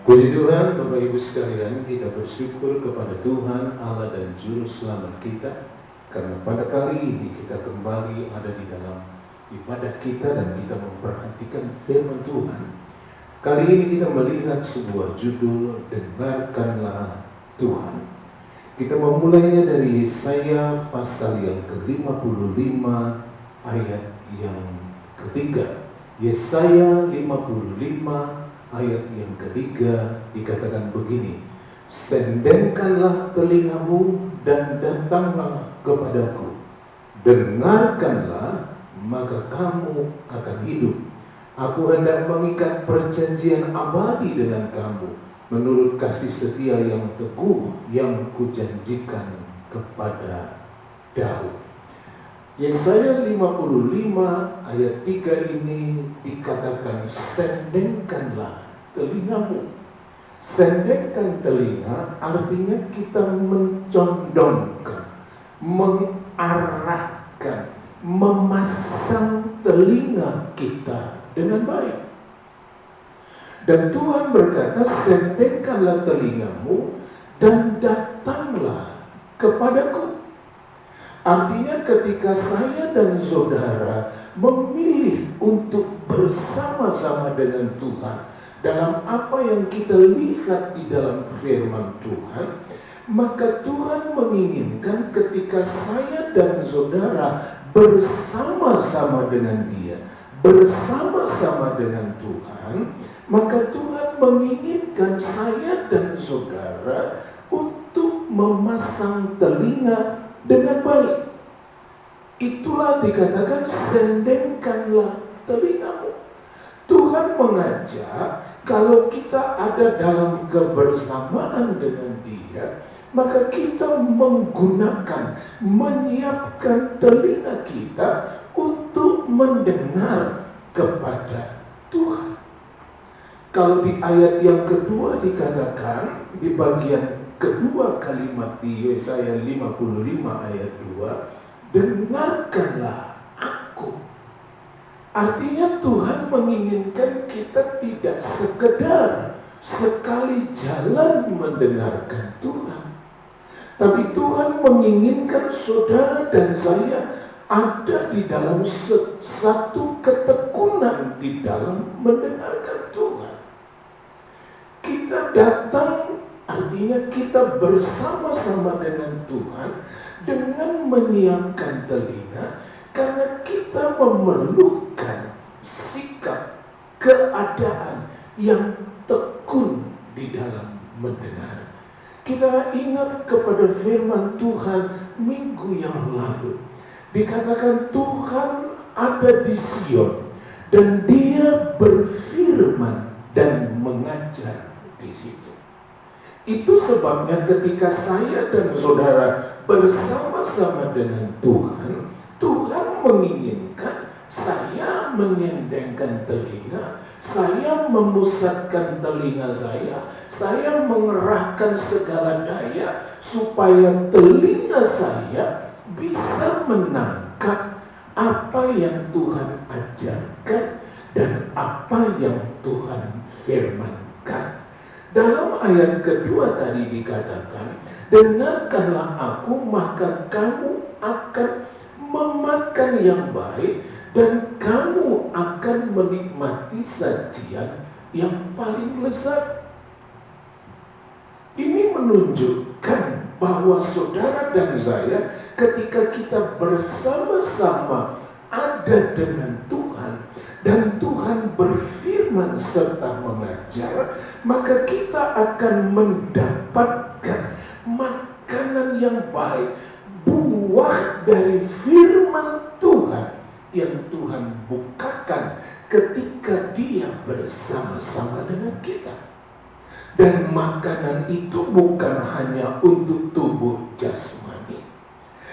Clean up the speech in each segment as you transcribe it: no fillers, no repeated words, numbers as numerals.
Puji Tuhan, Bapak Ibu sekalian, kita bersyukur kepada Tuhan Allah dan Juru Selamat kita, karena pada kali ini kita kembali ada di dalam ibadah kita dan kita memperhatikan firman Tuhan. Kali ini kita melihat sebuah judul, Dengarkanlah Tuhan. Kita memulainya dari Yesaya pasal yang ke-55 ayat yang ketiga. Yesaya 55 ayat yang ketiga dikatakan begini, "Sendengkanlah telingamu dan datanglah kepadaku. Dengarkanlah, maka kamu akan hidup. Aku hendak mengikat perjanjian abadi dengan kamu, menurut kasih setia yang teguh yang kujanjikan kepada Daud." Yesaya 55 ayat 3 ini dikatakan, sendengkanlah telingamu. Sendengkan telinga artinya kita mencondongkan, mengarahkan, memasang telinga kita dengan baik. Dan Tuhan berkata, sendengkanlah telingamu dan datanglah kepadaku. Artinya ketika saya dan saudara memilih untuk bersama-sama dengan Tuhan dalam apa yang kita lihat di dalam firman Tuhan, maka Tuhan menginginkan ketika saya dan saudara bersama-sama dengan Dia, bersama-sama dengan Tuhan, maka Tuhan menginginkan saya dan saudara untuk memasang telinga dengan baik. Itulah dikatakan, sendengkanlah telingamu. Tuhan mengajak kalau kita ada dalam kebersamaan dengan Dia, maka kita menggunakan, menyiapkan telinga kita untuk mendengar kepada Tuhan. Kalau di ayat yang kedua dikatakan, di bagian kedua kalimat di Yesaya 55 ayat 2, dengarkanlah aku. Artinya Tuhan menginginkan kita tidak sekedar sekali jalan mendengarkan Tuhan, tapi Tuhan menginginkan saudara dan saya ada di dalam satu ketekunan di dalam mendengarkan Tuhan. Kita datang, artinya kita bersama-sama dengan Tuhan dengan menyiapkan telinga, karena kita memerlukan sikap keadaan yang tekun di dalam mendengar. Kita ingat kepada firman Tuhan minggu yang lalu. Dikatakan Tuhan ada di Sion dan Dia berfirman dan mengajar di situ. Itu sebabnya ketika saya dan saudara bersama-sama dengan Tuhan, Tuhan menginginkan saya menyendengkan telinga, saya memusatkan telinga saya mengerahkan segala daya supaya telinga saya bisa menangkap apa yang Tuhan ajarkan dan apa yang Tuhan firmankan. Dalam ayat kedua tadi dikatakan, dengarkanlah aku, maka kamu akan memakan yang baik dan kamu akan menikmati sajian yang paling lezat. Ini menunjukkan bahwa saudara dan saya ketika kita bersama-sama ada dengan Tuhan dan Tuhan berfirman serta mengajar, maka kita akan mendapatkan makanan yang baik, buah dari firman Tuhan yang Tuhan bukakan ketika Dia bersama-sama dengan kita. Dan makanan itu bukan hanya untuk tubuh jasmani.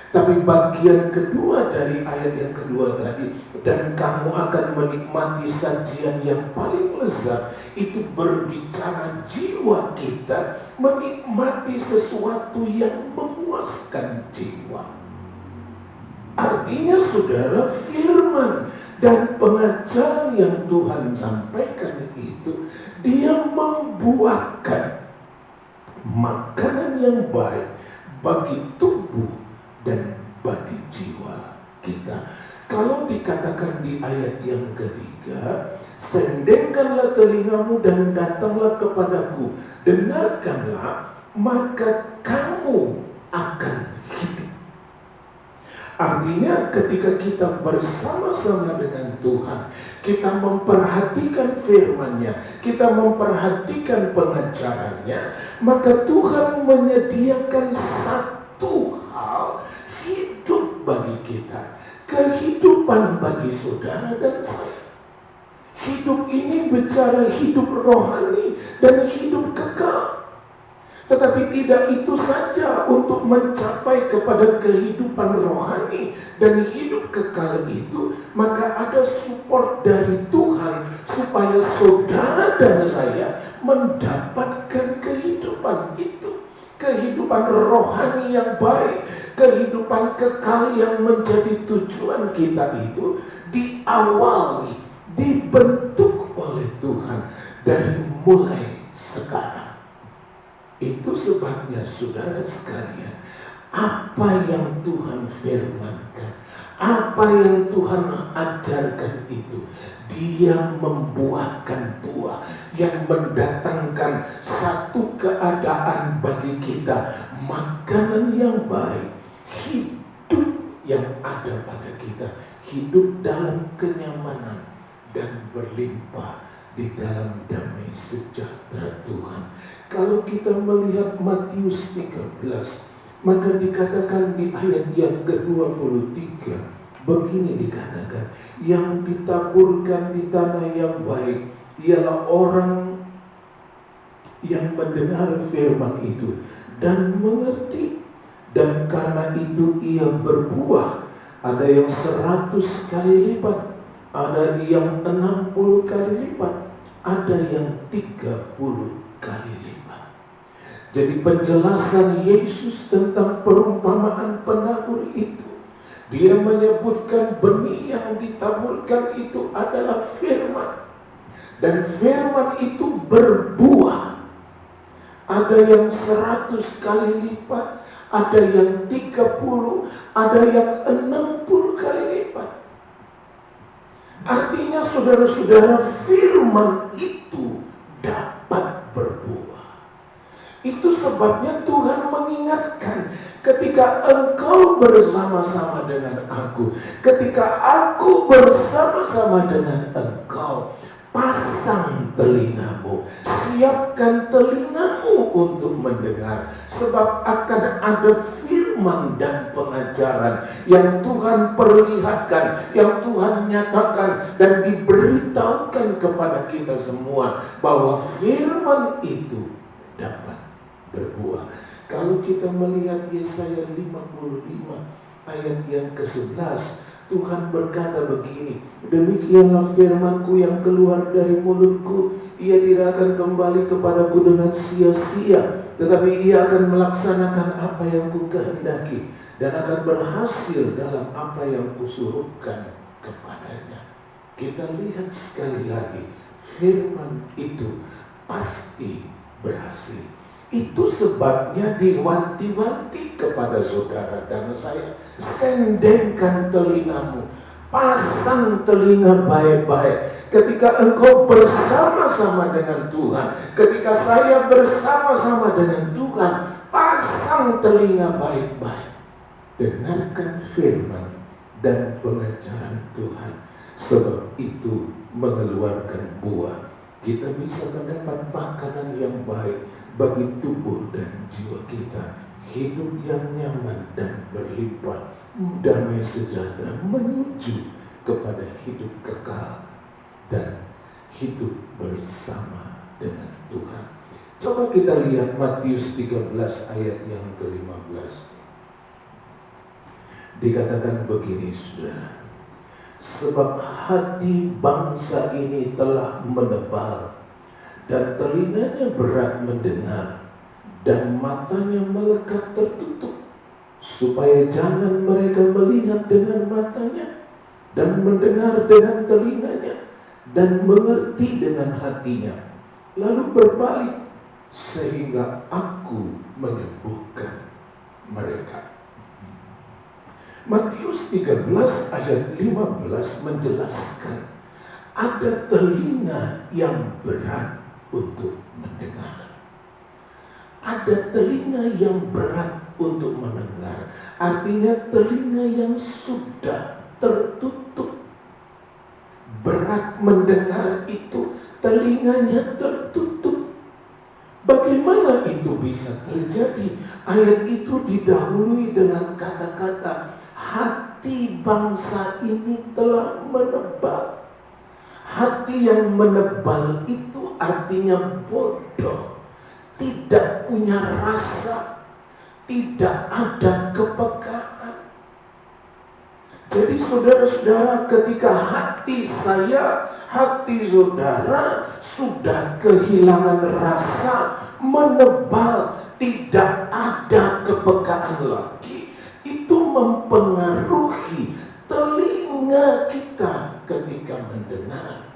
Tapi bagian kedua dari ayat yang kedua tadi, dan kamu akan menikmati sajian yang paling lezat, itu berbicara jiwa kita menikmati sesuatu yang memuaskan jiwa. Artinya saudara, firman dan pengajaran yang Tuhan sampaikan itu, dia membuahkan makanan yang baik bagi tubuh dan bagi jiwa kita. Kalau dikatakan di ayat yang ketiga, sendengkanlah telingamu dan datanglah kepadaku, dengarkanlah, maka kamu akan hidup. Artinya ketika kita bersama-sama dengan Tuhan, kita memperhatikan firman-Nya, kita memperhatikan pengajarannya, maka Tuhan menyediakan satu hal, hidup bagi kita, kehidupan bagi saudara dan saya. Hidup ini bicara hidup rohani dan hidup kekal. Tetapi tidak itu saja, untuk mencapai kepada kehidupan rohani dan hidup kekal itu, maka ada support dari Tuhan supaya saudara dan saya mendapatkan kehidupan itu. Kehidupan rohani yang baik, kehidupan kekal yang menjadi tujuan kita itu diawali, dibentuk oleh Tuhan dari mulai sekarang. Itu sebabnya saudara sekalian, apa yang Tuhan firmankan, apa yang Tuhan ajarkan itu, dia membuahkan buah yang mendatangkan satu keadaan bagi kita, makanan yang baik, hidup yang ada pada kita, hidup dalam kenyamanan dan berlimpah di dalam damai sejahtera Tuhan. Kalau kita melihat Matius 13, maka dikatakan di ayat yang ke-23, begini dikatakan, yang ditaburkan di tanah yang baik ialah orang yang mendengar firman itu dan mengerti, dan karena itu ia berbuah. Ada yang 100 kali lipat, ada yang 60 kali lipat, ada yang 30 kali lipat. Jadi penjelasan Yesus tentang perumpamaan penabur itu, dia menyebutkan benih yang ditaburkan itu adalah firman, dan firman itu berbuah. Ada yang 100 kali lipat, ada yang 30, ada yang 60 kali lipat. Artinya saudara-saudara, firman itu dapat berbuah. Itu sebabnya Tuhan mengingatkan, ketika engkau bersama-sama dengan aku, ketika aku bersama-sama dengan engkau, pasang telingamu, siapkan telingamu untuk mendengar, sebab akan ada firman dan pengajaran yang Tuhan perlihatkan, yang Tuhan nyatakan dan diberitahukan kepada kita semua, bahwa firman itu dapat berbuah. Kalau kita melihat Yesaya 55 ayat yang ke-11, Tuhan berkata begini, demikianlah firmanku yang keluar dari mulutku, ia tidak akan kembali kepadaku dengan sia-sia, tetapi ia akan melaksanakan apa yang ku kehendaki dan akan berhasil dalam apa yang kusuruhkan kepadanya. Kita lihat sekali lagi, firman itu pasti berhasil. Itu sebabnya diwanti-wanti kepada saudara dan saya, sendengkan telingamu, pasang telinga baik-baik. Ketika engkau bersama-sama dengan Tuhan, ketika saya bersama-sama dengan Tuhan, pasang telinga baik-baik. Dengarkan firman dan pengajaran Tuhan, sebab itu mengeluarkan buah. Kita bisa mendapat makanan yang baik bagi tubuh dan jiwa kita, hidup yang nyaman dan berlimpah, damai sejahtera, menuju kepada hidup kekal dan hidup bersama dengan Tuhan. Coba kita lihat Matius 13 ayat yang ke-15. Dikatakan begini, saudara. Sebab hati bangsa ini telah menebal, dan telinganya berat mendengar, dan matanya melekat tertutup, supaya jangan mereka melihat dengan matanya, dan mendengar dengan telinganya, dan mengerti dengan hatinya, lalu berbalik, sehingga aku menyembuhkan mereka. Matius 13 ayat 15 menjelaskan ada telinga yang berat untuk mendengar. Ada telinga yang berat untuk mendengar. Artinya telinga yang sudah tertutup. Berat mendengar itu telinganya tertutup. Bagaimana itu bisa terjadi? Ayat itu didahului dengan kata-kata hati bangsa ini telah menebal. Hati yang menebal itu artinya bodoh, tidak punya rasa, tidak ada kepekaan. Jadi saudara-saudara, ketika hati saya, hati saudara sudah kehilangan rasa, menebal, tidak ada kepekaan lagi, itu mempengaruhi telinga kita ketika mendengar.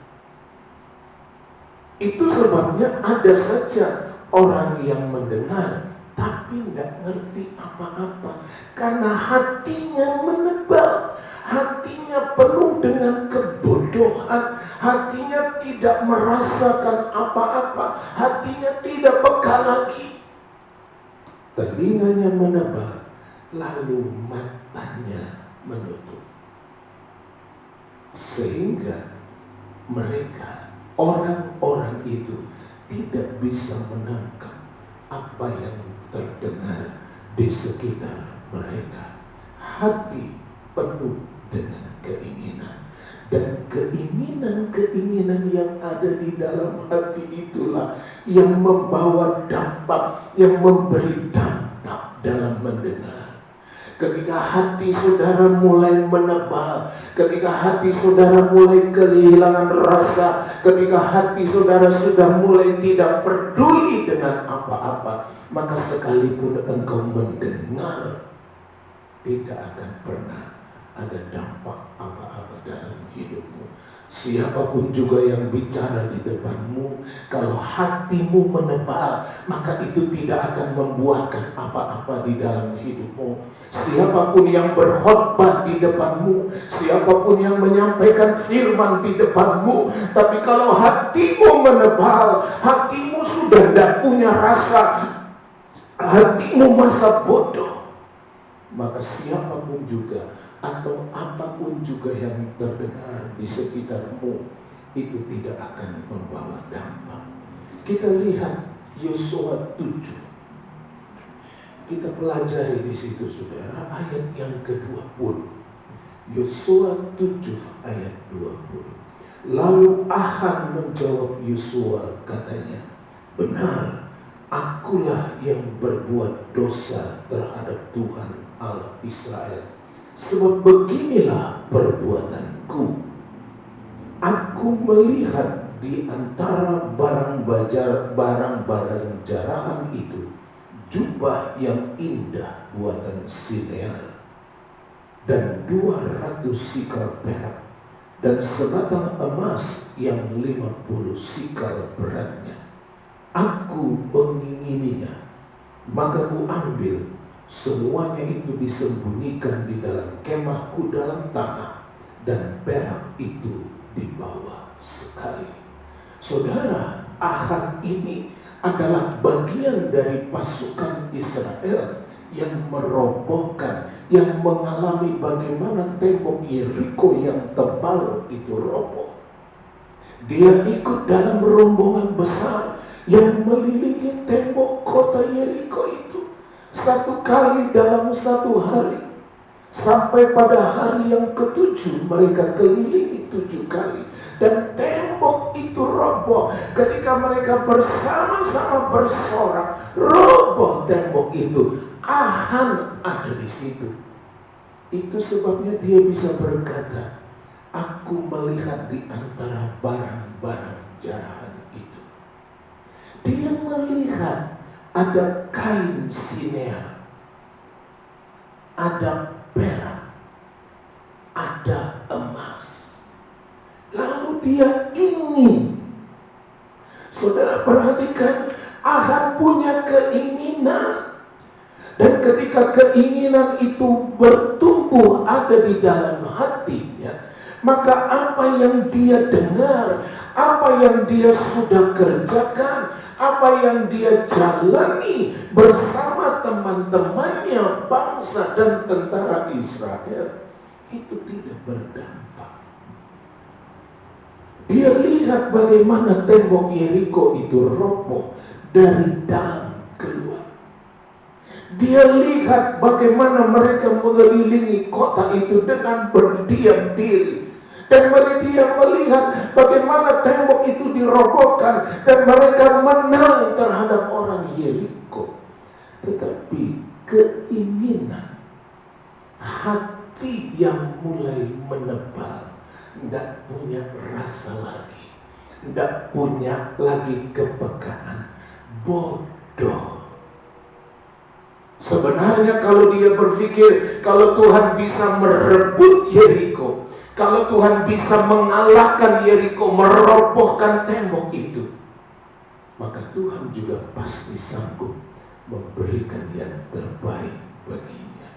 Itu sebabnya ada saja orang yang mendengar tapi nggak ngerti apa-apa, karena hatinya menebal, hatinya penuh dengan kebodohan, hatinya tidak merasakan apa-apa, hatinya tidak peka lagi. Telinganya menebal, lalu matanya menutup, sehingga mereka, orang-orang itu tidak bisa menangkap apa yang terdengar di sekitar mereka. Hati penuh dengan keinginan, dan keinginan-keinginan yang ada di dalam hati itulah yang membawa dampak, yang memberi dampak dalam mendengar. Ketika hati saudara mulai menebal, ketika hati saudara mulai kehilangan rasa, ketika hati saudara sudah mulai tidak peduli dengan apa-apa, maka sekalipun engkau mendengar, tidak akan pernah ada dampak apa-apa dalam hidupmu. Siapapun juga yang bicara di depanmu, kalau hatimu menebal, maka itu tidak akan membuahkan apa-apa di dalam hidupmu. Siapapun yang berkhotbah di depanmu, siapapun yang menyampaikan firman di depanmu, tapi kalau hatimu menebal, hatimu sudah tidak punya rasa, hatimu masa bodoh, maka siapapun juga atau apapun juga yang terdengar di sekitarmu itu tidak akan membawa dampak. Kita lihat Yosua 7. Kita pelajari di situ saudara ayat yang ke-20. Yosua 7 ayat 20. Lalu Ahan menjawab Yosua, katanya, benar, akulah yang berbuat dosa terhadap Tuhan Allah Israel. Sebab beginilah perbuatanku. Aku melihat di antara barang-barang jarahan itu jubah yang indah buatan Sinear, dan 200 sikal perak, dan sebatang emas yang 50 sikal beratnya. Aku mengingininya, maka ku ambil. Semuanya itu disembunyikan di dalam kemahku dalam tanah, dan perak itu dibawa sekali. Saudara, Ahan ini adalah bagian dari pasukan Israel yang merobohkan, yang mengalami bagaimana tembok Yeriko yang tebal itu roboh. Dia ikut dalam rombongan besar yang melilingi tembok kota Yeriko itu. Satu kali dalam satu hari, Sampai pada hari yang ke-7 mereka kelilingi 7 kali. Dan tembok itu roboh. Ketika mereka bersama-sama bersorak, roboh tembok itu. Ahan ada di situ. Itu sebabnya dia bisa berkata, aku melihat di antara barang-barang jarahan itu. Dia melihat ada kain sinear, ada perak, ada emas. Lalu dia ingin. Saudara perhatikan, Ahan punya keinginan. Dan ketika keinginan itu bertumbuh ada di dalam hatinya, maka apa yang dia dengar, apa yang dia sudah kerjakan, apa yang dia jalani bersama teman-temannya, bangsa dan tentara Israel, itu tidak berdampak. Dia lihat bagaimana tembok Yeriko itu roboh dari dalam keluar. Dia lihat bagaimana mereka mengelilingi kota itu dengan berdiam diri. Dan dia melihat bagaimana tembok itu dirobohkan dan mereka menang terhadap orang Yeriko. Tetapi keinginan, hati yang mulai menebal, tidak punya rasa lagi, tidak punya lagi kepekaan, bodoh. Sebenarnya kalau dia berpikir kalau Tuhan bisa merebut Yeriko, kalau Tuhan bisa mengalahkan Yeriko, merobohkan tembok itu, maka Tuhan juga pasti sanggup memberikan yang terbaik baginya.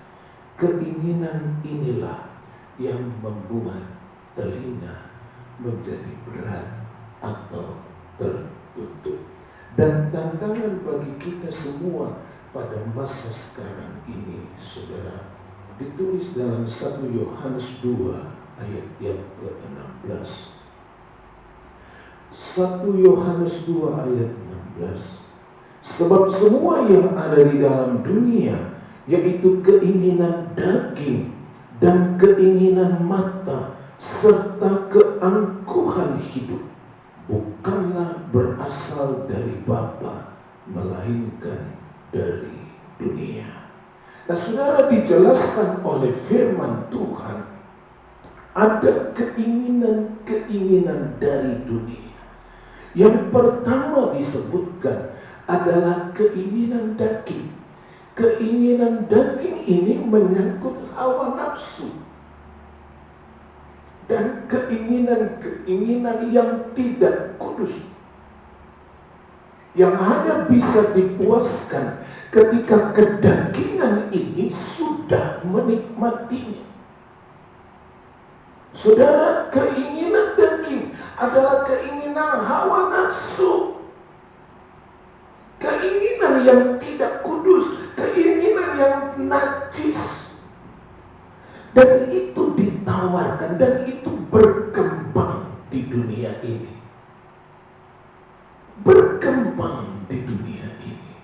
Keinginan inilah yang membuat telinga menjadi berat atau tertutup. Dan tantangan bagi kita semua pada masa sekarang ini, saudara, ditulis dalam 1 Yohanes 2 ayat yang ke-16. 1 Yohanes 2 ayat 16. Sebab semua yang ada di dalam dunia, yaitu keinginan daging dan keinginan mata serta keangkuhan hidup, bukanlah berasal dari Bapa, melainkan dari dunia. Nah, saudara, dijelaskan oleh firman Tuhan, ada keinginan-keinginan dari dunia. Yang pertama disebutkan adalah keinginan daging. Keinginan daging ini menyangkut hawa nafsu dan keinginan-keinginan yang tidak kudus, yang hanya bisa dipuaskan ketika kedagingan ini sudah menikmatinya. Saudara, keinginan daging adalah keinginan hawa nafsu, keinginan yang tidak kudus, keinginan yang najis. Dan itu ditawarkan dan itu berkembang di dunia ini. Berkembang di dunia ini.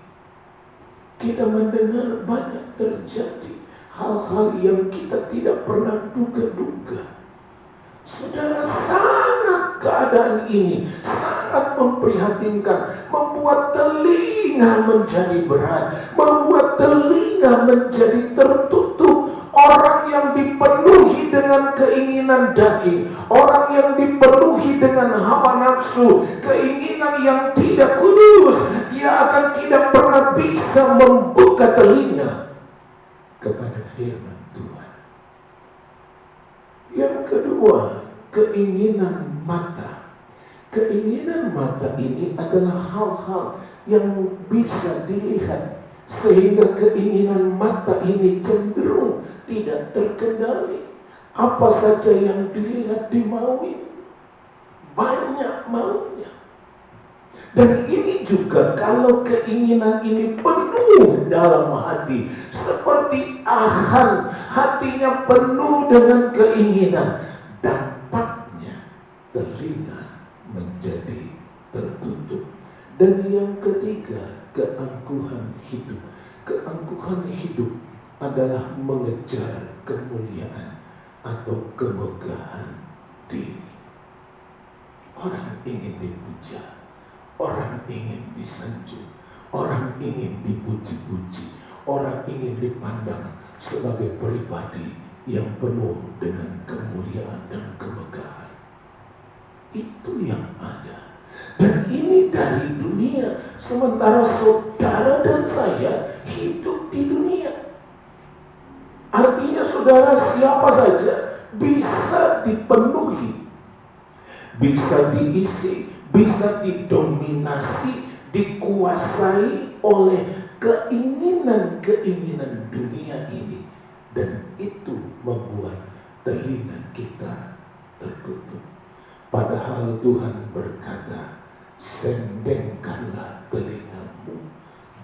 Kita mendengar banyak terjadi hal-hal yang kita tidak pernah duga-duga. Saudara, sangat keadaan ini sangat memprihatinkan, membuat telinga menjadi berat, membuat telinga menjadi tertutup. Orang yang dipenuhi dengan keinginan daging, orang yang dipenuhi dengan hawa nafsu, keinginan yang tidak kudus, dia akan tidak pernah bisa membuka telinga kepada firman Tuhan. Yang kedua, keinginan mata. Keinginan mata ini adalah hal-hal yang bisa dilihat, sehingga keinginan mata ini cenderung tidak terkendali. Apa saja yang dilihat dimaui, banyak maunya. Dan ini juga kalau keinginan ini penuh dalam hati, seperti Ahan, hatinya penuh dengan keinginan, dampaknya telinga menjadi tertutup. Dan yang ketiga, keangkuhan hidup. Keangkuhan hidup adalah mengejar kemuliaan atau kemegahan diri. Orang ingin dipuja, orang ingin disanjung, orang ingin dipuji-puji, orang ingin dipandang sebagai pribadi yang penuh dengan kemuliaan dan kemegahan. Itu yang ada. Dan ini dari dunia, sementara saudara dan saya hidup di dunia. Artinya saudara siapa saja bisa dipenuhi, bisa diisi, bisa didominasi, dikuasai oleh keinginan-keinginan dunia ini. Dan itu membuat telinga kita tertutup. Padahal Tuhan berkata, sendengkanlah telingamu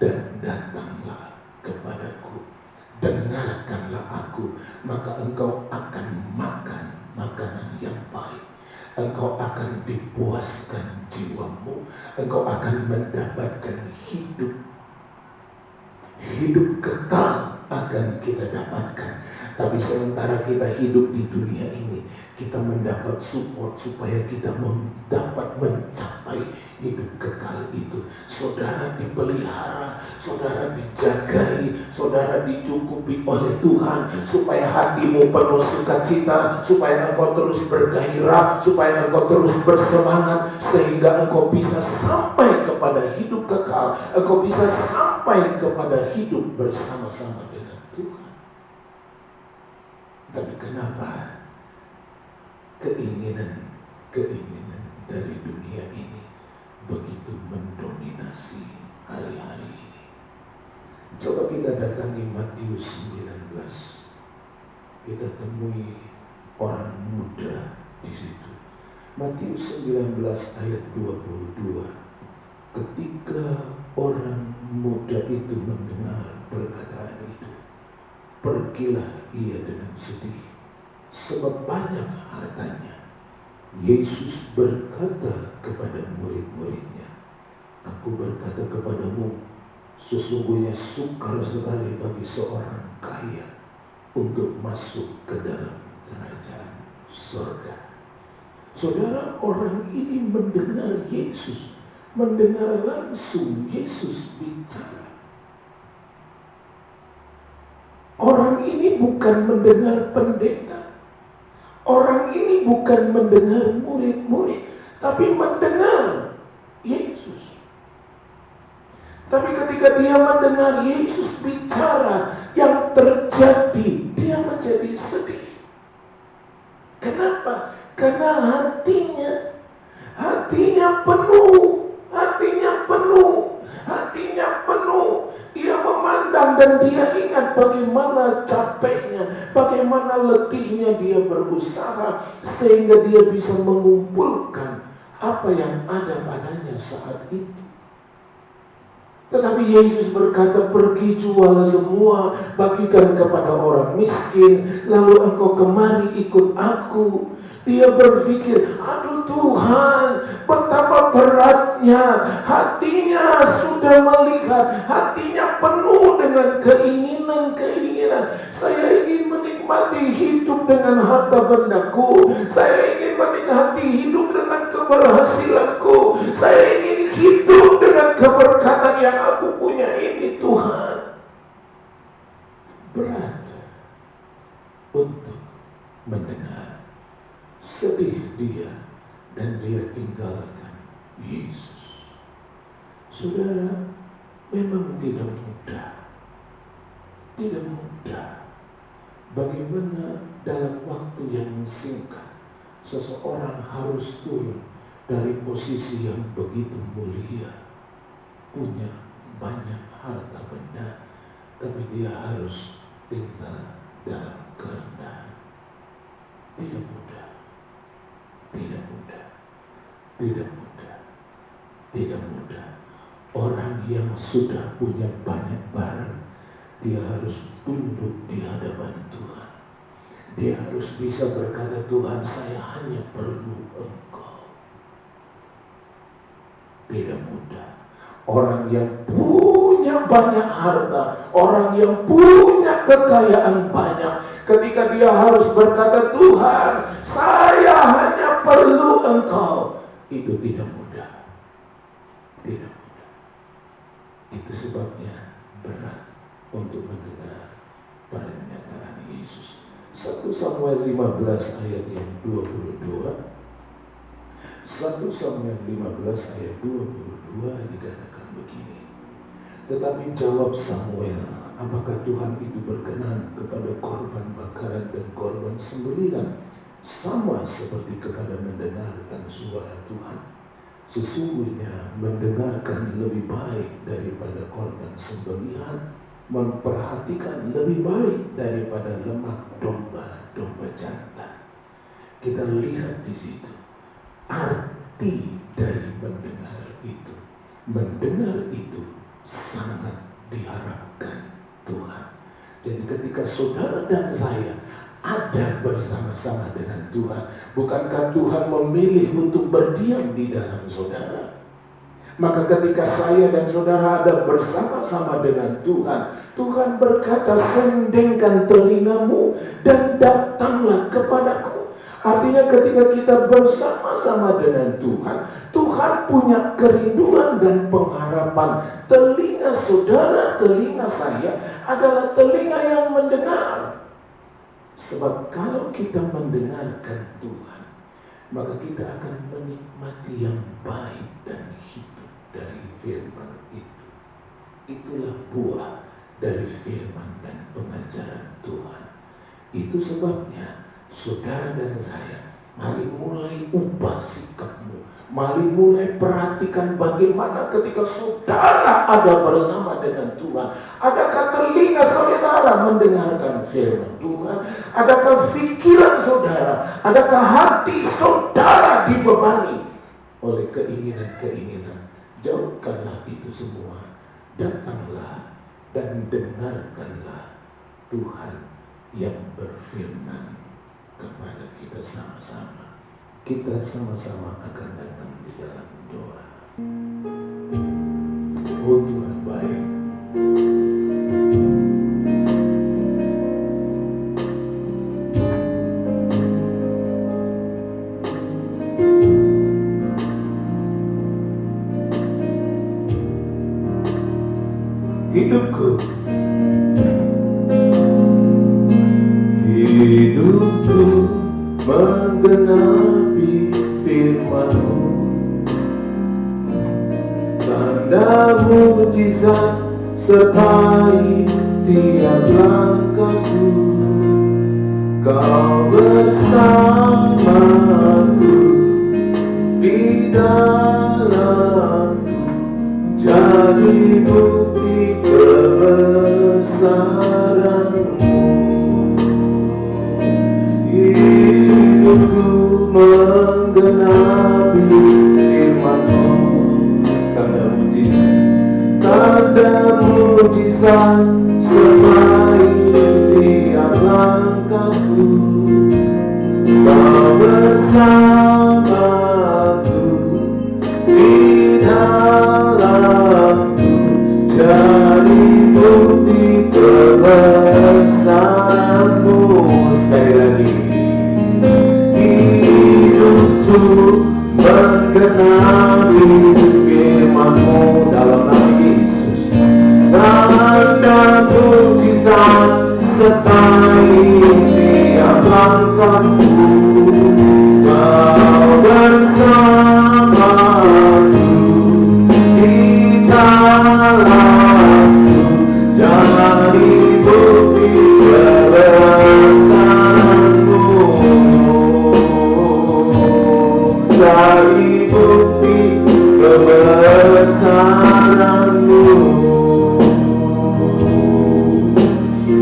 dan datanglah kepadaku. Dengarkanlah aku, maka engkau akan makan makanan yang baik. Engkau akan dipuaskan jiwamu. Engkau akan mendapatkan hidup. Hidup kekal akan kita dapatkan. Tapi sementara kita hidup di dunia ini, kita mendapat support supaya kita dapat mencapai hidup kekal itu. Saudara dipelihara, saudara dijagai, saudara dicukupi oleh Tuhan supaya hatimu penuh sukacita, supaya engkau terus bergairah, supaya engkau terus bersemangat, sehingga engkau bisa sampai kepada hidup kekal, engkau bisa sampai kepada hidup bersama-sama dengan Tuhan. Tapi kenapa keinginan dari dunia ini begitu mendominasi hari-hari ini? Coba kita datangi Matius 19. Kita temui orang muda di situ. Matius 19 ayat 22. Ketika orang muda itu mendengar perkataan itu, pergilah ia dengan sedih, sebab banyak hartanya. Yesus berkata kepada murid-muridnya, aku berkata kepadamu, sesungguhnya sukar sekali bagi seorang kaya untuk masuk ke dalam kerajaan surga. Saudara, orang ini mendengar Yesus, mendengar langsung Yesus bicara. Orang ini bukan mendengar pendeta, orang ini bukan mendengar murid-murid, tapi mendengar Yesus. Tapi ketika dia mendengar Yesus bicara, yang terjadi, dia menjadi sedih. Kenapa? Karena hatinya penuh. Dia memandang dan dia ingat bagaimana capeknya, bagaimana letihnya dia berusaha sehingga dia bisa mengumpulkan apa yang ada padanya saat itu. Tetapi Yesus berkata, pergi jual semua, bagikan kepada orang miskin, lalu engkau kemari ikut aku. Dia berpikir, aduh Tuhan, betapa beratnya. Hatinya sudah melihat, hatinya penuh dengan keinginan-keinginan. Saya ingin menikmati hidup dengan harta bendaku. Saya ingin menikmati hidup dengan keberhasilanku. Saya ingin hidup dengan keberkatan yang aku punya ini, Tuhan. Berat untuk mendengar. Sedih dia dan dia tinggalkan Yesus. Saudara, memang tidak mudah. Tidak mudah. Bagaimana dalam waktu yang singkat seseorang harus turun dari posisi yang begitu mulia, punya banyak harta benda, tapi dia harus tinggal dalam kerendahan. Tidak mudah. Tidak mudah. Tidak mudah. Tidak mudah. Orang yang sudah punya banyak barang, dia harus tunduk di hadapan Tuhan. Dia harus bisa berkata, Tuhan, saya hanya perlu Engkau. Tidak mudah. Orang yang punya banyak harta, orang yang punya kekayaan banyak, ketika dia harus berkata, Tuhan, saya hanya perlu Engkau, itu tidak mudah. Tidak mudah. Itu sebabnya berat untuk mendengar pernyataan Yesus. 1 Samuel 15 ayat yang 22. 1 Samuel 15 ayat 22 dikatakan begini. Tetapi jawab Samuel, apakah Tuhan itu berkenan kepada korban bakaran dan korban sembelihan sama seperti kepada mendengarkan suara Tuhan? Sesungguhnya mendengarkan lebih baik daripada korban sembelihan, memperhatikan lebih baik daripada lemak domba-domba jantan. Kita lihat di situ arti dari mendengar itu. Mendengar itu sangat diharapkan Tuhan. Jadi ketika saudara dan saya ada bersama-sama dengan Tuhan, bukankah Tuhan memilih untuk berdiam di dalam saudara? Maka ketika saya dan saudara ada bersama-sama dengan Tuhan, Tuhan berkata, sendengkan telingamu dan datanglah kepadaku. Artinya ketika kita bersama-sama dengan Tuhan, Tuhan punya kerinduan dan pengharapan. Telinga saudara, telinga saya adalah telinga yang mendengar. Sebab kalau kita mendengarkan Tuhan, maka kita akan menikmati yang baik dan hidup dari firman itu. Itulah buah dari firman dan pengajaran Tuhan. Itu sebabnya saudara dan saya, mari mulai ubah sikapmu. Mari mulai perhatikan bagaimana ketika saudara ada bersama dengan Tuhan. Adakah telinga saudara mendengarkan firman Tuhan? Adakah pikiran saudara, adakah hati saudara dibebani oleh keinginan-keinginan? Jauhkanlah itu semua. Datanglah dan dengarkanlah Tuhan yang berfirman kepada kita sama-sama. Kita sama-sama akan datang di dalam doa. Oh Tuhan baik. Hidupku menggenapi firman-Mu, tanda mujizat sertai tiap langkahku. Kau bersamaku di dalamku, jadi bukti kebesaran-Mu. Hidupku menggenapi firman-Mu, tanda mujizat sertai tiap langkahku. Kau bersamaku di dalamku, jadi bukti kebesaran-Mu. Sekali lagi. Menggenapi firman-Mu dalam nama Yesus, tanda mujizat sertai tiap langkahku. Kau bersamaku di dalamku, jadi bukti kebesaran-Mu. Dari bukti kebesaran-Mu.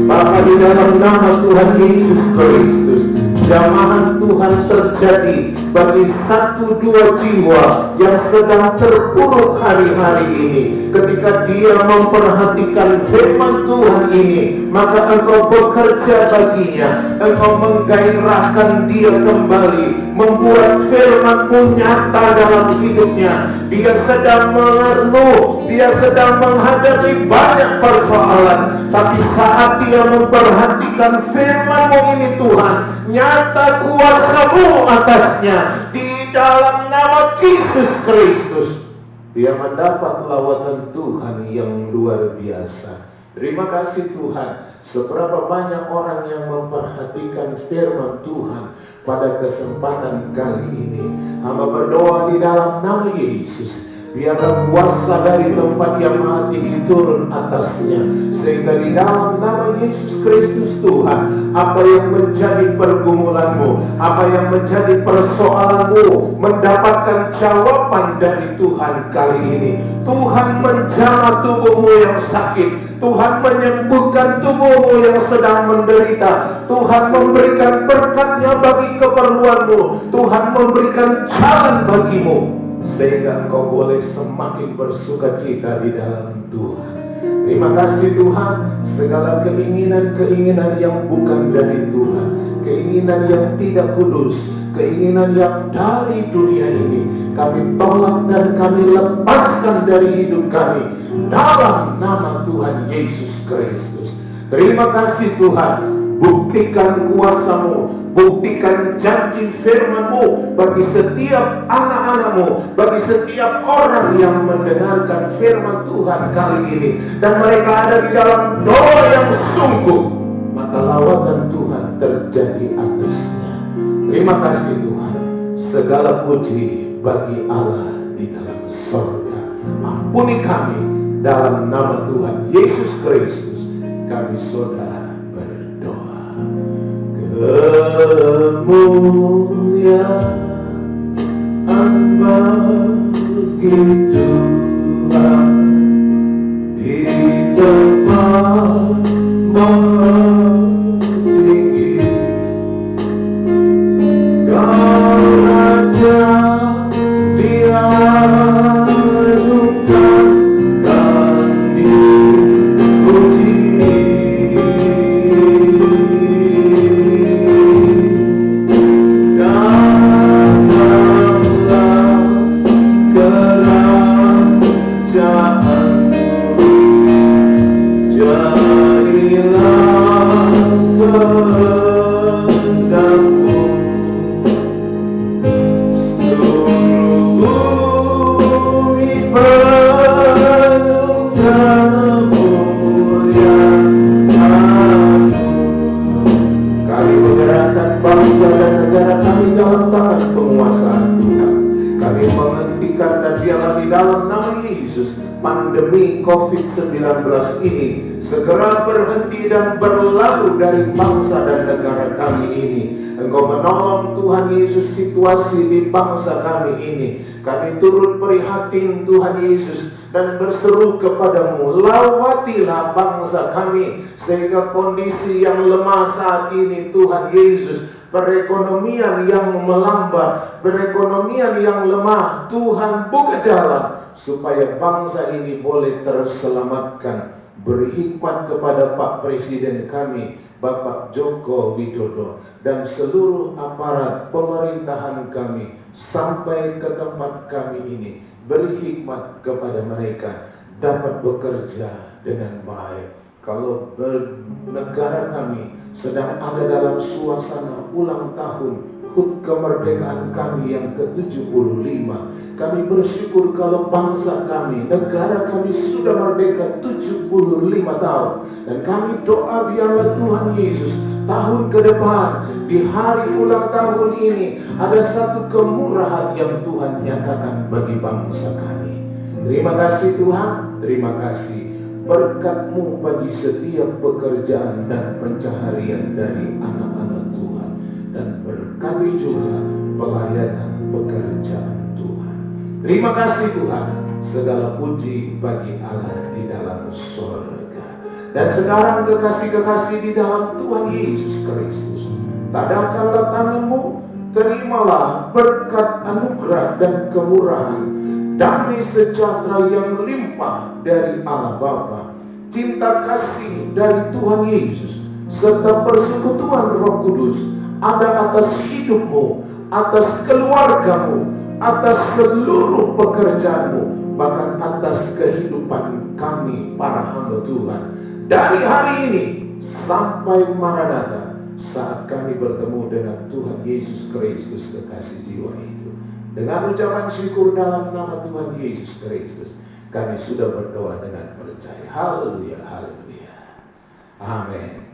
Bapa, di dalam nama Tuhan Yesus Kristus, jamaah Tuhan terjadi bagi 1-2 jiwa yang sedang terpuruk hari-hari ini. Ketika dia memperhatikan firman Tuhan ini, maka engkau bekerja baginya, engkau menggairahkan dia kembali, membuat firman-Mu nyata dalam hidupnya. Dia sedang mengeluh, dia sedang menghadapi banyak persoalan, tapi saat dia memperhatikan firman-Mu ini, Tuhan, nyata kuasa-Mu atasnya, di dalam nama Yesus Kristus, dia mendapat lawatan Tuhan yang luar biasa. Terima kasih Tuhan, seberapa banyak orang yang memperhatikan firman Tuhan pada kesempatan kali ini. Hamba berdoa di dalam nama Yesus, biarlah kuasa dari tempat yang maha tinggi turun atasnya, sehingga di dalam nama Yesus Kristus Tuhan, apa yang menjadi pergumulanmu, apa yang menjadi persoalanmu, mendapatkan jawaban dari Tuhan kali ini. Tuhan menjamah tubuhmu yang sakit, Tuhan menyembuhkan tubuhmu yang sedang menderita, Tuhan memberikan berkat-Nya bagi keperluanmu, Tuhan memberikan jalan bagimu, sehingga engkau boleh semakin bersukacita di dalam Tuhan. Terima kasih Tuhan, segala keinginan-keinginan yang bukan dari Tuhan, keinginan yang tidak kudus, keinginan yang dari dunia ini, kami tolak dan kami lepaskan dari hidup kami dalam nama Tuhan Yesus Kristus. Terima kasih Tuhan, buktikan kuasa-Mu, buktikan janji firman-Mu bagi setiap anak-anak-Mu, bagi setiap orang yang mendengarkan firman Tuhan kali ini, dan mereka ada di dalam doa yang sungguh, maka lawatan Tuhan terjadi atasnya. Terima kasih Tuhan, segala puji bagi Allah di dalam sorga. Ampuni kami dalam nama Tuhan Yesus Kristus, kami sudah berdoa. Kemuliaan bagi Tuhan di tempat maha tinggi. Kau Raja diadukan dan dipuji. Pandemi COVID-19 ini segera berhenti dan berlalu dari bangsa dan negara kami ini. Engkau menolong Tuhan Yesus situasi di bangsa kami ini. Kami turut prihatin Tuhan Yesus dan berseru kepadamu, lawatilah bangsa kami, sehingga kondisi yang lemah saat ini Tuhan Yesus, perekonomian yang melambat, perekonomian yang lemah, Tuhan buka jalan supaya bangsa ini boleh terselamatkan. Beri hikmat kepada Pak Presiden kami, Bapak Joko Widodo, dan seluruh aparat pemerintahan kami sampai ke tempat kami ini. Beri hikmat kepada mereka dapat bekerja dengan baik. Kalau negara kami sedang ada dalam suasana ulang tahun HUT kemerdekaan kami yang ke-75, kami bersyukur kalau bangsa kami, negara kami sudah merdeka 75 tahun. Dan kami doa biarlah Tuhan Yesus tahun ke depan, di hari ulang tahun ini, ada satu kemurahan yang Tuhan nyatakan bagi bangsa kami. Terima kasih Tuhan, terima kasih. Berkat-Mu bagi setiap pekerjaan dan pencaharian dari anak-anak Tuhan, dan berkati juga pelayanan pekerjaan Tuhan. Terima kasih Tuhan, segala puji bagi Allah di dalam surga. Dan sekarang kekasih-kekasih di dalam Tuhan Yesus Kristus, tadahkanlah tangan-Mu terimalah berkat anugerah dan kemurahan, damai sejahtera yang melimpah dari Allah Bapa, cinta kasih dari Tuhan Yesus, serta persekutuan Roh Kudus ada atas hidupmu, atas keluargamu, atas seluruh pekerjaanmu, bahkan atas kehidupan kami para hamba Tuhan dari hari ini sampai Maranatha, saat kami bertemu dengan Tuhan Yesus Kristus kekasih jiwa itu. Dengan ucapan syukur dalam nama Tuhan Yesus Kristus, kami sudah berdoa dengan percaya. Haleluya, haleluya. Amin.